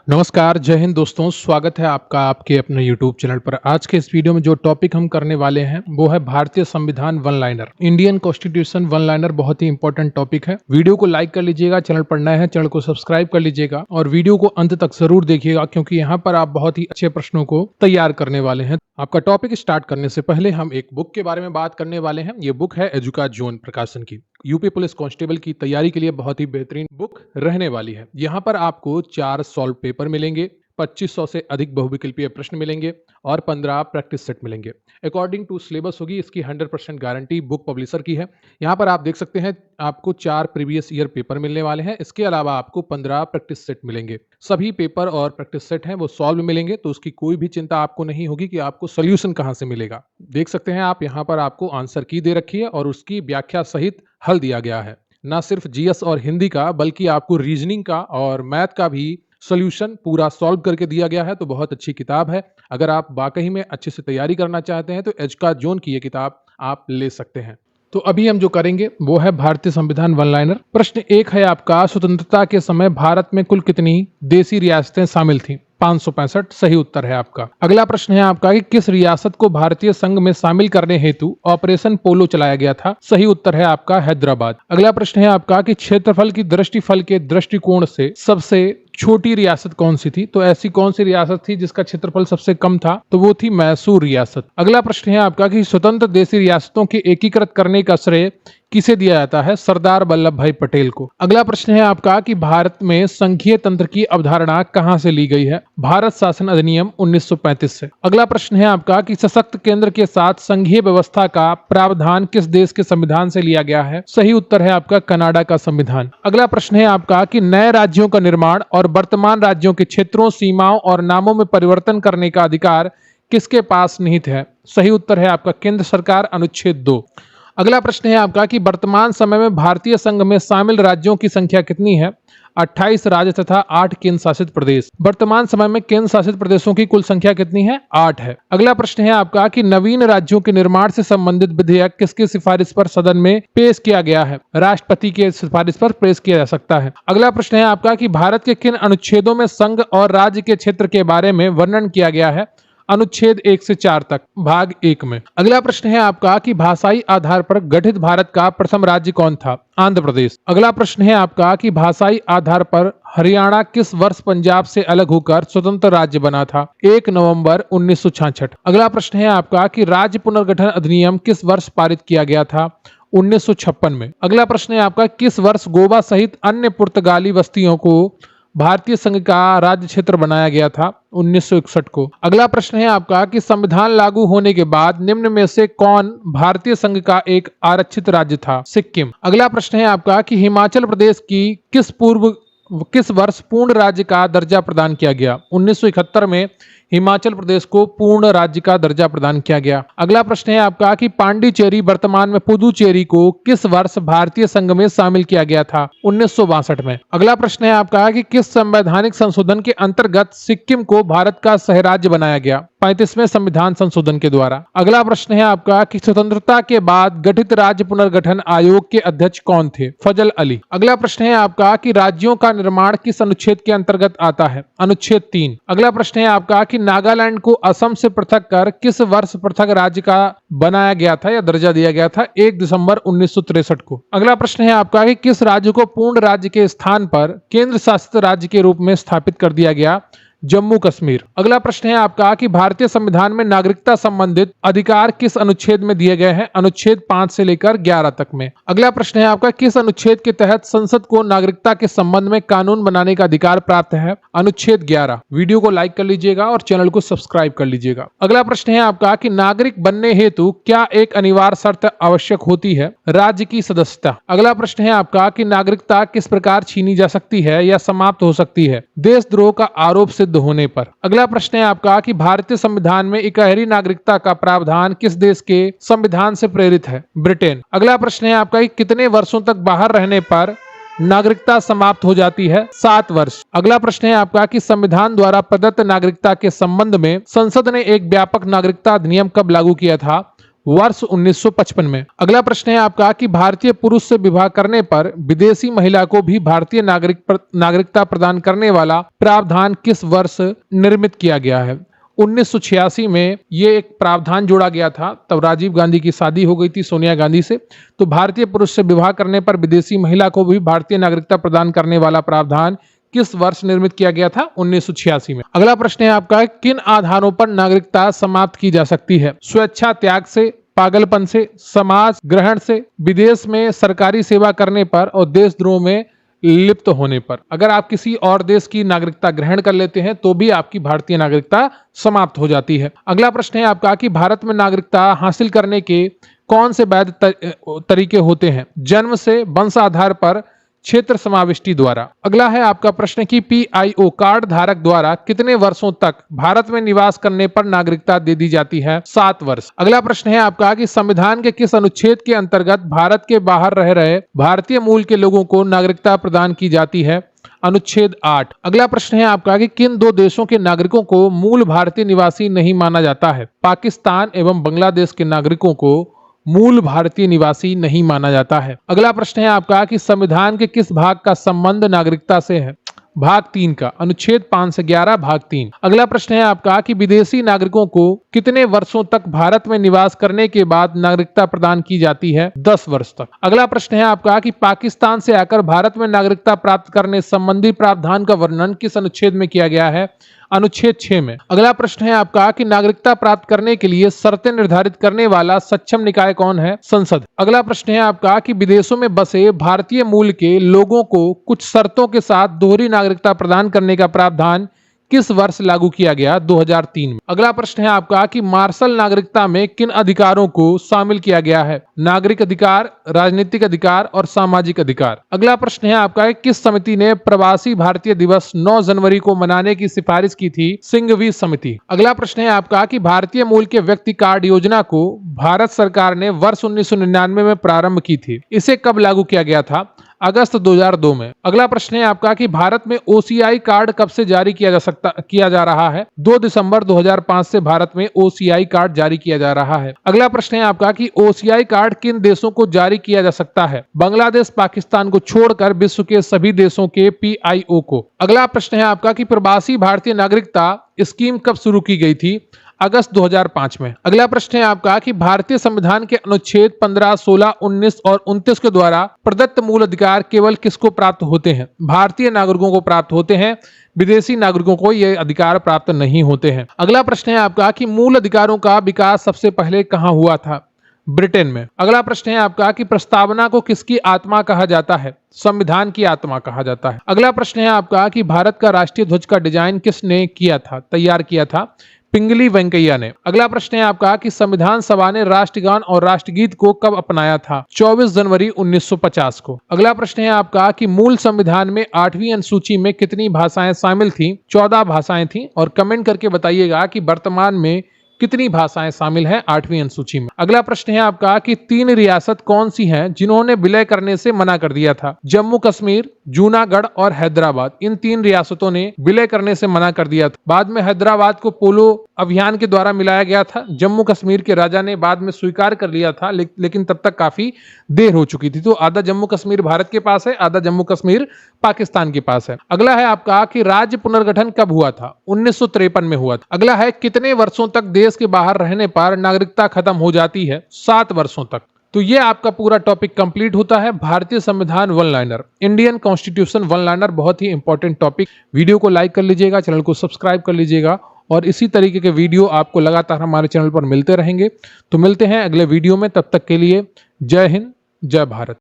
नमस्कार, जय हिंद दोस्तों। स्वागत है आपका आपके अपने YouTube चैनल पर। आज के इस वीडियो में जो टॉपिक हम करने वाले हैं वो है भारतीय संविधान one liner. Indian constitution one liner बहुत ही इंपॉर्टेंट टॉपिक है। वीडियो को लाइक कर लीजिएगा, चैनल पर नए हैं चैनल को सब्सक्राइब कर लीजिएगा और वीडियो को अंत तक जरूर देखिएगा क्योंकि यहाँ पर आप बहुत ही अच्छे प्रश्नों को तैयार करने वाले हैं। आपका टॉपिक स्टार्ट करने से पहले हम एक बुक के बारे में बात करने वाले हैं। ये बुक है एजुकाजोन प्रकाशन की। यूपी पुलिस कांस्टेबल की तैयारी के लिए बहुत ही बेहतरीन बुक रहने वाली है। यहाँ पर आपको 4 सॉल्व पेपर मिलेंगे, 2500 से अधिक बहुविकल्पीय प्रश्न मिलेंगे और 15 प्रैक्टिस सेट मिलेंगे। अकॉर्डिंग टू सिलेबस होगी इसकी 100% गारंटी बुक पब्लिशर की है। यहाँ पर आप देख सकते हैं आपको 4 प्रीवियस ईयर पेपर मिलने वाले हैं। इसके अलावा आपको 15 प्रैक्टिस सेट मिलेंगे। सभी पेपर और प्रैक्टिस सेट हैं वो सॉल्व मिलेंगे, तो उसकी कोई भी चिंता आपको नहीं होगी कि आपको सोल्यूशन कहाँ से मिलेगा। देख सकते हैं आप यहाँ पर आपको आंसर की दे रखी है और उसकी व्याख्या सहित हल दिया गया है। ना सिर्फ जीएस और हिंदी का बल्कि आपको रीजनिंग का और मैथ का भी सॉल्यूशन पूरा सॉल्व करके दिया गया है। तो बहुत अच्छी किताब है। अगर आप वाकई में अच्छे से तैयारी करना चाहते हैं तो एजुकाजोन की ये किताब आप ले सकते हैं। तो अभी हम जो करेंगे वो है भारतीय संविधान वन लाइनर। प्रश्न 1 है आपका, स्वतंत्रता के समय भारत में कुल कितनी देसी रियासतें शामिल थीं? 565 सही उत्तर है आपका। अगला प्रश्न है आपका कि किस रियासत को भारतीय संघ में शामिल करने हेतु ऑपरेशन पोलो चलाया गया था? सही उत्तर है आपका हैदराबाद। अगला प्रश्न है आपका कि क्षेत्रफल की दृष्टिफल के दृष्टिकोण से सबसे छोटी रियासत कौन सी थी? तो ऐसी कौन सी रियासत थी जिसका क्षेत्रफल सबसे कम था? तो वो थी मैसूर रियासत। अगला प्रश्न है आपका कि स्वतंत्र देशी रियासतों के एकीकृत करने का श्रेय किसे दिया जाता है? सरदार वल्लभ भाई पटेल को। अगला प्रश्न है आपका कि भारत में संघीय तंत्र की अवधारणा कहां से ली गई है? भारत शासन अधिनियम 1935 से। अगला प्रश्न है आपका कि सशक्त केंद्र के साथ संघीय व्यवस्था का प्रावधान किस देश के संविधान से लिया गया है? सही उत्तर है आपका कनाडा का संविधान। अगला प्रश्न है आपका कि नए राज्यों का निर्माण और वर्तमान राज्यों के क्षेत्रों, सीमाओं और नामों में परिवर्तन करने का अधिकार किसके पास निहित है? सही उत्तर है आपका केंद्र सरकार, अनुच्छेद 2। अगला प्रश्न है आपका कि वर्तमान समय में भारतीय संघ में शामिल राज्यों की संख्या कितनी है? 28 राज्य तथा 8 केंद्र शासित प्रदेश। वर्तमान समय में केंद्र शासित प्रदेशों की कुल संख्या कितनी है? 8 है। अगला प्रश्न है आपका कि नवीन राज्यों के निर्माण से संबंधित विधेयक किसकी सिफारिश पर सदन में पेश किया गया है? राष्ट्रपति के सिफारिश पर पेश किया जा सकता है। अगला प्रश्न है आपका कि भारत के किन अनुच्छेदों में संघ और राज्य के क्षेत्र के बारे में वर्णन किया गया है? अनुच्छेद 1 से 4 तक, भाग 1 में। अगला प्रश्न है आपका कि भाषाई आधार पर गठित भारत का प्रथम राज्य कौन था? आंध्र प्रदेश। अगला प्रश्न है आपका कि भाषाई आधार पर हरियाणा किस वर्ष पंजाब से अलग होकर स्वतंत्र राज्य बना था? 1 नवंबर 1966। अगला प्रश्न है आपका कि राज्य पुनर्गठन अधिनियम किस वर्ष पारित किया गया था? 1956 में। अगला प्रश्न है आपका किस वर्ष गोवा सहित अन्य पुर्तगाली बस्तियों को भारतीय संघ का राज्य क्षेत्र बनाया गया था? 1961 को। अगला प्रश्न है आपका कि संविधान लागू होने के बाद निम्न में से कौन भारतीय संघ का एक आरक्षित राज्य था? सिक्किम। अगला प्रश्न है आपका कि हिमाचल प्रदेश की किस वर्ष पूर्ण राज्य का दर्जा प्रदान किया गया? 1971 में हिमाचल प्रदेश को पूर्ण राज्य का दर्जा प्रदान किया गया। अगला प्रश्न है आपका कि पांडिचेरी वर्तमान में पुदुचेरी को किस वर्ष भारतीय संघ में शामिल किया गया था? 1962 में। अगला प्रश्न है आपका कि किस संवैधानिक संशोधन के अंतर्गत सिक्किम को भारत का सहराज्य बनाया गया? 35वें संविधान संशोधन के द्वारा। अगला प्रश्न है आपका कि स्वतंत्रता के बाद गठित राज्य पुनर्गठन आयोग के अध्यक्ष कौन थे? फजल अली। अगला प्रश्न है आपका कि राज्यों का निर्माण किस अनुच्छेद के अंतर्गत आता है? अनुच्छेद 3। अगला प्रश्न है आपका कि नागालैंड को असम से पृथक कर किस वर्ष पृथक राज्य का बनाया गया था या दर्जा दिया गया था? 1 दिसंबर 1963 को। अगला प्रश्न है आपका कि किस राज्य को पूर्ण राज्य के स्थान पर केंद्र शासित राज्य के रूप में स्थापित कर दिया गया? जम्मू कश्मीर। अगला प्रश्न है आपका कि भारतीय संविधान में नागरिकता संबंधित अधिकार किस अनुच्छेद में दिए गए हैं? अनुच्छेद 5 से लेकर 11 तक में। अगला प्रश्न है आपका किस अनुच्छेद के तहत संसद को नागरिकता के संबंध में कानून बनाने का अधिकार प्राप्त है? अनुच्छेद 11। वीडियो को लाइक कर लीजिएगा और चैनल को सब्सक्राइब कर लीजिएगा। अगला प्रश्न है आपका कि नागरिक बनने हेतु क्या एक अनिवार्य शर्त आवश्यक होती है? राज्य की सदस्यता। अगला प्रश्न है आपका कि नागरिकता किस प्रकार छीनी जा सकती है या समाप्त हो सकती है? देशद्रोह का आरोप सिद्ध होने पर। अगला प्रश्न है आपका कि भारतीय संविधान में इकहरी नागरिकता का प्रावधान किस देश के संविधान से प्रेरित है? ब्रिटेन। अगला प्रश्न है आपका कि कितने वर्षों तक बाहर रहने पर नागरिकता समाप्त हो जाती है? 7 वर्ष। अगला प्रश्न है आपका कि संविधान द्वारा प्रदत्त नागरिकता के संबंध में संसद ने एक व्यापक नागरिकता अधिनियम कब लागू किया था? वर्ष 1955 में। अगला प्रश्न है आपका कि भारतीय पुरुष से विवाह करने पर विदेशी महिला को भी भारतीय नागरिकता प्रदान करने वाला प्रावधान किस वर्ष निर्मित किया गया है? 1986 में ये एक प्रावधान जोड़ा गया था। तब राजीव गांधी की शादी हो गई थी सोनिया गांधी से। तो भारतीय पुरुष से विवाह करने पर विदेशी महिला को भी भारतीय नागरिकता प्रदान करने वाला प्रावधान किस वर्ष निर्मित किया गया था? 1986 में। अगला प्रश्न है आपका किन आधारों पर नागरिकता समाप्त की जा सकती है? स्वेच्छा त्याग से, पागलपन से, समाज ग्रहण से, विदेश में सरकारी सेवा करने पर और देशद्रोह में लिप्त होने पर। अगर आप किसी और देश की नागरिकता ग्रहण कर लेते हैं तो भी आपकी भारतीय नागरिकता समाप्त हो जाती है। अगला प्रश्न है आपका कि भारत में नागरिकता हासिल करने के कौन से वैध तरीके होते हैं? जन्म से, वंश आधार पर, क्षेत्र समाविष्टि द्वारा। अगला है आपका प्रश्न कि PIO कार्ड धारक द्वारा कितने वर्षों तक भारत में निवास करने पर नागरिकता दे दी जाती है? 7 वर्ष। अगला प्रश्न है आपका कि संविधान के किस अनुच्छेद के अंतर्गत भारत के बाहर रह रहे भारतीय मूल के लोगों को नागरिकता प्रदान की जाती है? अनुच्छेद 8। अगला प्रश्न है आपका कि किन दो देशों के नागरिकों को मूल भारतीय निवासी नहीं माना जाता है? पाकिस्तान एवं बांग्लादेश के नागरिकों को मूल भारतीय निवासी नहीं माना जाता है। अगला प्रश्न है आपका कि संविधान के किस भाग का संबंध नागरिकता से है? भाग 3 का, अनुच्छेद 5 से 11 भाग 3। अगला प्रश्न है आपका कि विदेशी नागरिकों को कितने वर्षों तक भारत में निवास करने के बाद नागरिकता प्रदान की जाती है? 10 वर्ष तक। अगला प्रश्न है आपका कि पाकिस्तान से आकर भारत में नागरिकता प्राप्त करने संबंधी प्रावधान का वर्णन किस अनुच्छेद में किया गया है? अनुच्छेद 6 में। अगला प्रश्न है आपका कि नागरिकता प्राप्त करने के लिए शर्तें निर्धारित करने वाला सक्षम निकाय कौन है? संसद। अगला प्रश्न है आपका कि विदेशों में बसे भारतीय मूल के लोगों को कुछ शर्तों के साथ दोहरी नागरिकता प्रदान करने का प्रावधान किस वर्ष लागू किया गया? 2003 में। अगला प्रश्न है आपका कि मार्शल नागरिकता में किन अधिकारों को शामिल किया गया है? नागरिक अधिकार, राजनीतिक अधिकार और सामाजिक अधिकार। अगला प्रश्न है आपका किस समिति ने प्रवासी भारतीय दिवस 9 जनवरी को मनाने की सिफारिश की थी? सिंघवी समिति। अगला प्रश्न है आपका कि भारतीय मूल के व्यक्ति कार्ड योजना को भारत सरकार ने वर्ष 1999 में प्रारंभ की थी। इसे कब लागू किया गया था? अगस्त 2002 में। अगला प्रश्न है आपका कि भारत में OCI कार्ड कब से जारी किया जा रहा है? 2 दिसंबर 2005 से भारत में OCI कार्ड जारी किया जा रहा है। अगला प्रश्न है आपका कि OCI कार्ड किन देशों को जारी किया जा सकता है? बांग्लादेश, पाकिस्तान को छोड़कर विश्व के सभी देशों के PIO को। अगला प्रश्न है आपका कि प्रवासी भारतीय नागरिकता स्कीम कब शुरू की गई थी? अगस्त 2005 में। अगला प्रश्न है आपका कि भारतीय संविधान के अनुच्छेद 15, 16, 19 और 29 के द्वारा प्रदत्त मूल अधिकार केवल किसको प्राप्त होते हैं? भारतीय नागरिकों को प्राप्त होते हैं, विदेशी नागरिकों को ये अधिकार प्राप्त नहीं होते हैं। अगला प्रश्न है आपका कि मूल अधिकारों का विकास सबसे पहले कहां हुआ था? ब्रिटेन में। अगला प्रश्न है आपका कि प्रस्तावना को किसकी आत्मा कहा जाता है? संविधान की आत्मा कहा जाता है। अगला प्रश्न है आपका कि भारत का राष्ट्रीय ध्वज का डिजाइन किसने किया था, तैयार किया था? पिंगली वेंकैया ने। अगला प्रश्न है आपका कि संविधान सभा ने राष्ट्रगान और राष्ट्रगीत को कब अपनाया था? 24 जनवरी 1950 को। अगला प्रश्न है आपका कि मूल संविधान में 8वीं अनुसूची में कितनी भाषाएं शामिल थीं? 14 भाषाएं थीं। और कमेंट करके बताइएगा कि वर्तमान में कितनी भाषाएं शामिल हैं 8वीं अनुसूची में। अगला प्रश्न है आपका कि 3 रियासत कौन सी हैं जिन्होंने विलय करने से मना कर दिया था? जम्मू कश्मीर, जूनागढ़ और हैदराबाद। इन 3 रियासतों ने विलय करने से मना कर दिया था। बाद में हैदराबाद को पोलो अभियान के द्वारा मिलाया गया था। जम्मू कश्मीर के राजा ने बाद में स्वीकार कर लिया था, लेकिन तब तक काफी देर हो चुकी थी। तो आधा जम्मू कश्मीर भारत के पास है, आधा जम्मू कश्मीर पाकिस्तान के पास है। अगला है आपका कि राज्य पुनर्गठन कब हुआ था? 1953 में हुआ था। अगला है कितने वर्षों तक देश के बाहर रहने पर नागरिकता खत्म हो जाती है? 7 वर्षों तक। तो ये आपका पूरा टॉपिक कंप्लीट होता है। भारतीय संविधान one liner, Indian constitution one liner, बहुत ही इंपॉर्टेंट टॉपिक। वीडियो को लाइक कर लीजिएगा, चैनल को सब्सक्राइब कर लीजिएगा और इसी तरीके के वीडियो आपको लगातार हमारे चैनल पर मिलते रहेंगे। तो मिलते हैं अगले वीडियो में, तब तक के लिए जय हिंद, जय भारत।